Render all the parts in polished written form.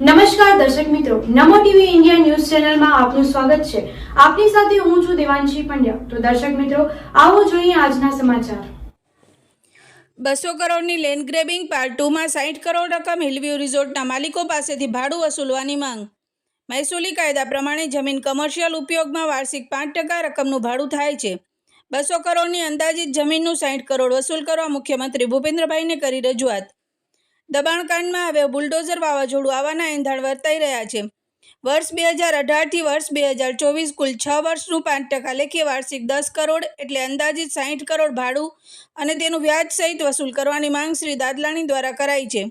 નમસ્કાર દર્શક મિત્રો, નમો ટીવી ઇન્ડિયા ન્યૂઝ ચેનલમાં આપનું સ્વાગત છે। આપની સાથે હું છું દેવાંશી પંડ્યા। તો દર્શક મિત્રો, આવો જોઈએ આજના સમાચાર। 200 કરોડની લેન્ડ ગ્રેબિંગ પાર્ટ 2 માં 60 કરોડ રકમ હિલવ્યુ રિઝોર્ટના માલિકો પાસેથી ભાડું વસૂલવાની માંગ। મહેસૂલી કાયદા પ્રમાણે જમીન કમર્શિયલ ઉપયોગમાં વાર્ષિક 5% રકમનું ભાડું થાય છે। 200 કરોડની અંદાજિત જમીનનું 60 કરોડ વસૂલ કરવા મુખ્યમંત્રી ભૂપેન્દ્રભાઈને કરી રજૂઆત। દબાણકાંડમાં હવે બુલડોઝર વાવાઝોડું આવવાના એંધાણ વર્તાઈ રહ્યા છે। વર્ષ 2018 થી વર્ષ 2024 કુલ 6 વર્ષનું 5% લેખે વાર્ષિક 10 કરોડ એટલે અંદાજિત 60 કરોડ ભાડું અને તેનું વ્યાજ સહિત વસૂલ કરવાની માંગ શ્રી દાદલાણી દ્વારા કરાઈ છે।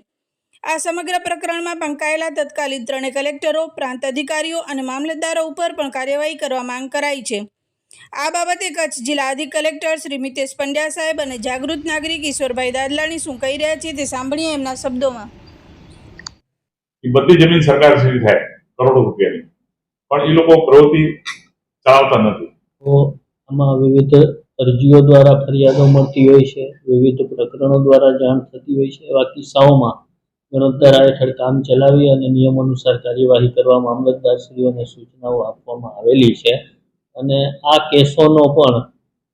આ સમગ્ર પ્રકરણમાં પંકાયેલા તત્કાલીન 3 કલેક્ટરો, પ્રાંત અધિકારીઓ અને મામલતદારો ઉપર પણ કાર્યવાહી કરવા માંગ કરાઈ છે। આ બાબતે કચ્છ જિલ્લા અધિક કલેક્ટર શ્રી મિતેશ પંડ્યા સાહેબ અને જાગૃત નાગરિક ઈશ્વરભાઈ દાદલાણી શું કહી રહ્યા છે તે સાંભળીએ એમના શબ્દોમાં। બધી જમીન સરકાર શ્રી થાય કરોડો રૂપિયાની, પણ એ લોકો પ્રવૃત્તિ ચલાવતા નથી। તો આમાં વિવિધ અરજીઓ દ્વારા ફરિયાદો મળતી હોય છે, વિવિધ પ્રકરણો દ્વારા જાણ થતી હોય છે। એવા કિસ્સાઓમાં ગણોતરા હેઠળ કામ ચલાવી અને નિયમ અનુસાર કાર્યવાહી કરવા મામલતદારશ્રીઓને સૂચનાઓ આપવામાં આવેલી છે અને આ કેસોનો પણ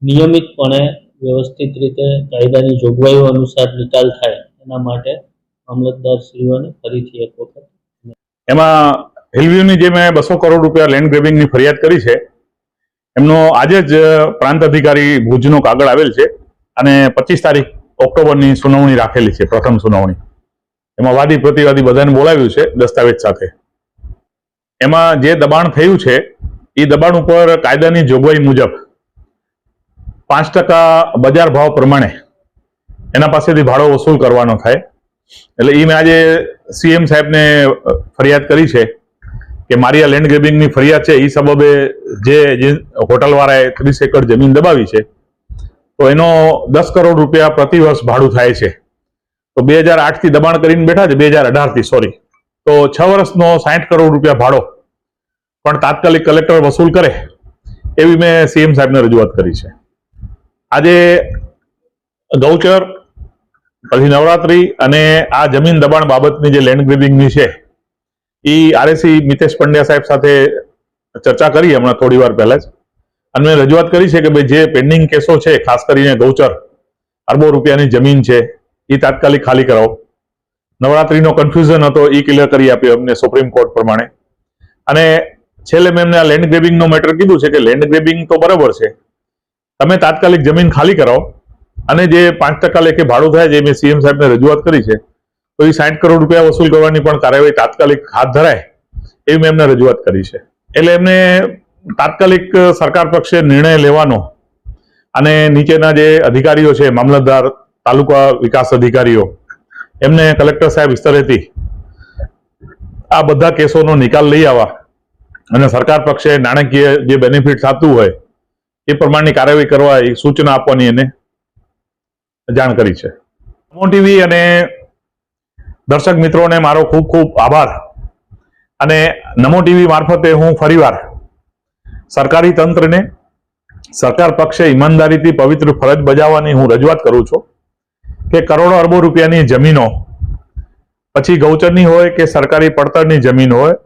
નિયમિતપણે વ્યવસ્થિત રીતે કાયદાની જોગવાઈઓ અનુસાર નિકાલ થાય એના માટે મામલતદારશ્રીઓને ફરીથી એક વખત એમાં હિલવ્યુની જે મેં 200 કરોડ રૂપિયા લેન્ડ ગ્રેબિંગની ફરિયાદ કરી છે, એમનો આજે જ પ્રાંત અધિકારી ભુજનો કાગળ આવેલ છે અને 25 તારીખ ઓક્ટોબરની સુનાવણી રાખેલી છે, પ્રથમ સુનાવણી। એમાં વાદી પ્રતિવાદી બધાને બોલાવ્યું છે દસ્તાવેજ સાથે। એમાં જે દબાણ થયું છે એ દબાણ ઉપર કાયદાની જોગવાઈ મુજબ 5% બજાર ભાવ પ્રમાણે એના પાસેથી ભાડો વસૂલ કરવાનો થાય। એટલે એ મેં આજે સીએમ સાહેબને ફરિયાદ કરી છે કે મારી આ લેન્ડ ગ્રેબિંગની ફરિયાદ છે એ સબબે જે હોટલવાળાએ 30 એકર જમીન દબાવી છે તો એનો 10 કરોડ રૂપિયા પ્રતિ વર્ષ ભાડું થાય છે। તો 2008 થી દબાણ કરીને બેઠા છે, 2018 થી સોરી, તો 6 વર્ષનો 60 કરોડ રૂપિયા ભાડો પણ તાત્કાલિક કલેક્ટર વસૂલ કરે એવી મેં સીએમ સાહેબને રજૂઆત કરી છે। આજે ગૌચર, પછી નવરાત્રી અને આ જમીન દબાણ બાબતની જે લેન્ડ ગ્રેબિંગની છે એ આરએસી મિતેશ પંડ્યા સાહેબ સાથે ચર્ચા કરી હમણાં થોડી વાર પહેલા જ, અને મેં રજૂઆત કરી છે કે ભાઈ જે પેન્ડિંગ કેસો છે, ખાસ કરીને ગૌચર અરબો રૂપિયાની જમીન છે એ તાત્કાલિક ખાલી કરાવો। નવરાત્રીનો કન્ફ્યુઝન હતો એ ક્લિયર કરી આપ્યો અમને સુપ્રીમ કોર્ટ પ્રમાણે। અને છેલ્લે મેં એમને આ લેન્ડ ગ્રેબિંગનો મેટર કીધું છે કે લેન્ડ ગ્રેબિંગ તો બરાબર છે, તમે તાત્કાલિક જમીન ખાલી કરાવો અને જે 5% લેખે ભાડું થાય જે મેં સીએમ સાહેબને રજૂઆત કરી છે તો એ 60 કરોડ રૂપિયા વસૂલ કરવાની પણ કાર્યવાહી તાત્કાલિક હાથ ધરાય એવી મેં એમને રજૂઆત કરી છે। એટલે એમને તાત્કાલિક સરકાર પક્ષે નિર્ણય લેવાનો અને નીચેના જે અધિકારીઓ છે, મામલતદાર, તાલુકા વિકાસ અધિકારીઓ, એમને કલેક્ટર સાહેબ સ્તરેથી આ બધા કેસોનો નિકાલ લઈ આવવા અને સરકાર પક્ષે નાણાકીય જે બેનિફિટ થતું હોય એ પ્રમાણની કાર્યવાહી કરવા એ સૂચના આપવાની એને જાણ કરી છે। નમો ટીવી અને દર્શક મિત્રોને મારો ખૂબ ખૂબ આભાર। અને નમો ટીવી મારફતે હું ફરીવાર સરકારી તંત્રને સરકાર પક્ષે ઈમાનદારીથી પવિત્ર ફરજ બજાવવાની હું રજૂઆત કરું છું કે કરોડો અરબો રૂપિયાની જમીનો, પછી ગૌચરની હોય કે સરકારી પડતરની જમીન હોય,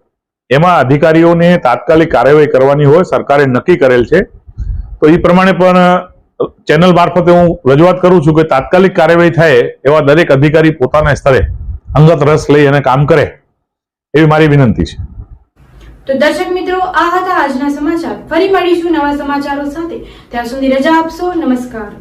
એમાં અધિકારીઓને તાત્કાલિક કાર્યવાહી કરવાની હોય, સરકારે નક્કી કરેલ છે। તો એ પ્રમાણે પણ ચેનલ મારફતે હું રજૂઆત કરું છું કે તાત્કાલિક કાર્યવાહી થાય એવા દરેક અધિકારી પોતાના સ્તરે અંગત રસ લઈ અને કામ કરે એવી મારી વિનંતી છે। તો દર્શક મિત્રો, આ હતા આજના સમાચાર। ફરી મળીશું નવા સમાચારો સાથે। ત્યાં સુધી રજા આપશો। નમસ્કાર।